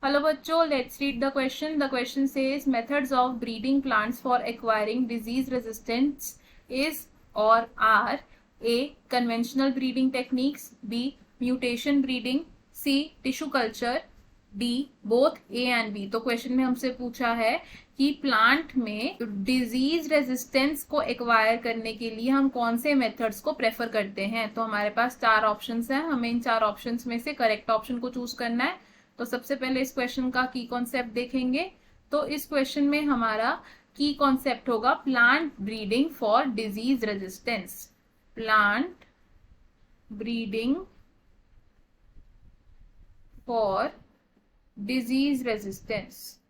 Hello बच्चों, let's read the question. The question says methods of breeding plants for acquiring disease resistance is और are A conventional breeding techniques, B mutation breeding, C tissue culture, D both A and B. तो question में हमसे पूछा है कि plant में disease resistance को acquire करने के लिए हम कौन से मेथड्स को प्रेफर करते हैं. तो हमारे पास चार ऑप्शंस हैं, हमें इन चार ऑप्शंस में से करेक्ट ऑप्शन को चूज करना है. तो सबसे पहले इस क्वेश्चन का की कॉन्सेप्ट देखेंगे. तो इस क्वेश्चन में हमारा की कॉन्सेप्ट होगा plant breeding for disease resistance. Plant breeding for disease resistance.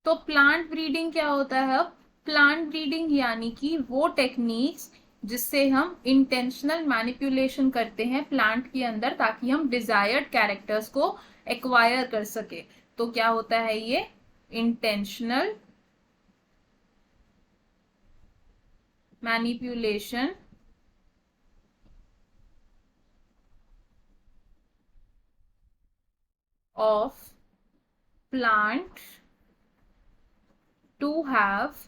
तो प्लांट ब्रीडिंग क्या होता है? प्लांट ब्रीडिंग यानी कि वो टेक्निक्स जिससे हम इंटेंशनल मैनिपुलेशन करते हैं प्लांट के अंदर ताकि हम डिजायर्ड कैरेक्टर्स को एक्वायर कर सके. तो क्या होता है ये? Intentional manipulation of plant to have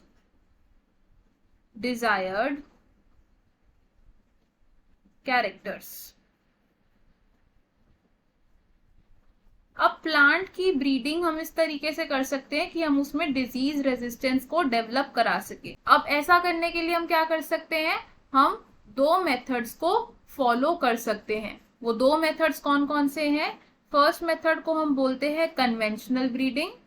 desired characters. अब प्लांट की ब्रीडिंग हम इस तरीके से कर सकते हैं कि हम उसमें डिजीज रेजिस्टेंस को डेवलप करा सके. अब ऐसा करने के लिए हम क्या कर सकते हैं? हम दो मेथड्स को फॉलो कर सकते हैं. वो दो मेथड्स कौन कौन से हैं? फर्स्ट मेथड को हम बोलते हैं कन्वेंशनल ब्रीडिंग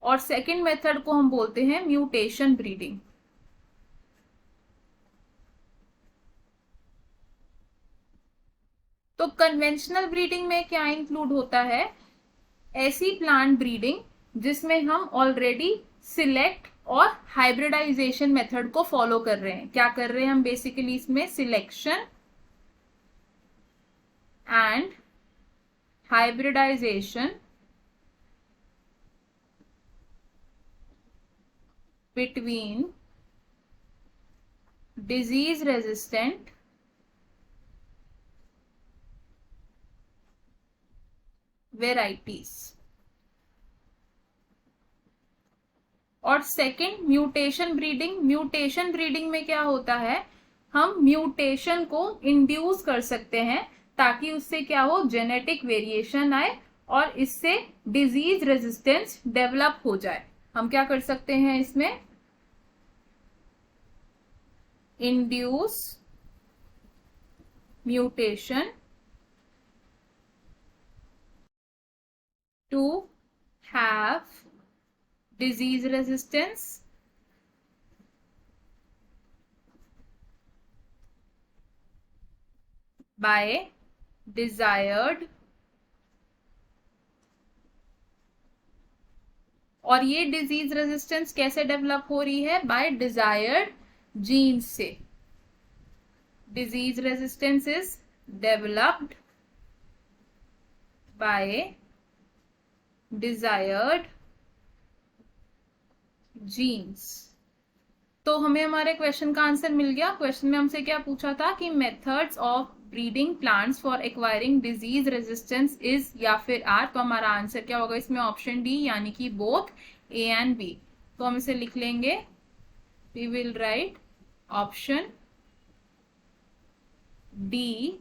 और सेकेंड मेथड को हम बोलते हैं म्यूटेशन ब्रीडिंग. तो कन्वेंशनल ब्रीडिंग में क्या इंक्लूड होता है? ऐसी प्लांट ब्रीडिंग जिसमें हम ऑलरेडी सिलेक्ट और हाइब्रिडाइजेशन मेथड को फॉलो कर रहे हैं. क्या कर रहे हैं हम बेसिकली इसमें? Selection and hybridization between disease resistant varieties. और second mutation breeding. Mutation breeding में क्या होता है? हम म्यूटेशन को इंड्यूस कर सकते हैं ताकि उससे क्या हो? जेनेटिक वेरिएशन आए और इससे डिजीज रेजिस्टेंस डेवलप हो जाए. हम क्या कर सकते हैं इसमें? Induce mutation to have disease resistance by desired. और ये डिजीज रेजिस्टेंस कैसे डेवलप हो रही है? बाय डिजायर्ड जीन्स से. Disease resistance is developed by desired genes. तो हमें हमारे क्वेश्चन का आंसर मिल गया. क्वेश्चन में हमसे क्या पूछा था कि methods of breeding plants for acquiring disease resistance is या फिर आर. तो हमारा आंसर क्या होगा इसमें? ऑप्शन डी यानी कि बोथ ए एंड बी. तो हम इसे लिख लेंगे. We will write option D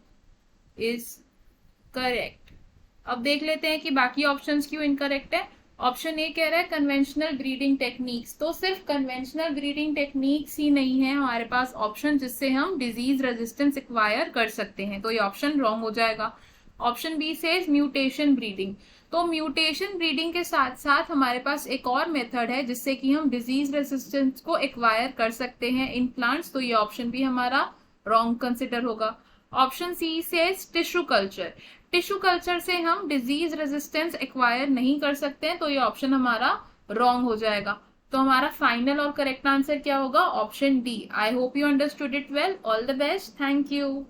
is correct. अब देख लेते हैं कि बाकी ऑप्शंस क्यों इनकरेक्ट है. ऑप्शन ए कह रहा है कन्वेंशनल ब्रीडिंग टेक्निक्स. तो सिर्फ कन्वेंशनल ब्रीडिंग टेक्निक्स ही नहीं है हमारे पास ऑप्शन जिससे हम डिजीज रेजिस्टेंस एक्वायर कर सकते हैं. तो ये ऑप्शन रॉन्ग हो जाएगा. Option B says mutation breeding. तो म्यूटेशन ब्रीडिंग के साथ साथ हमारे पास एक और मेथड है जिससे कि हम डिजीज रेजिस्टेंस को एक्वायर कर सकते हैं इन प्लांट्स. तो ये ऑप्शन भी हमारा रॉन्ग कंसिडर होगा. Option she says tissue culture. Tissue culture से हम डिजीज रेजिस्टेंस एक्वायर नहीं कर सकते हैं. तो ये ऑप्शन हमारा रॉन्ग हो जाएगा. तो हमारा फाइनल और करेक्ट आंसर क्या होगा? Option D. I hope you understood it well. All the best. Thank you.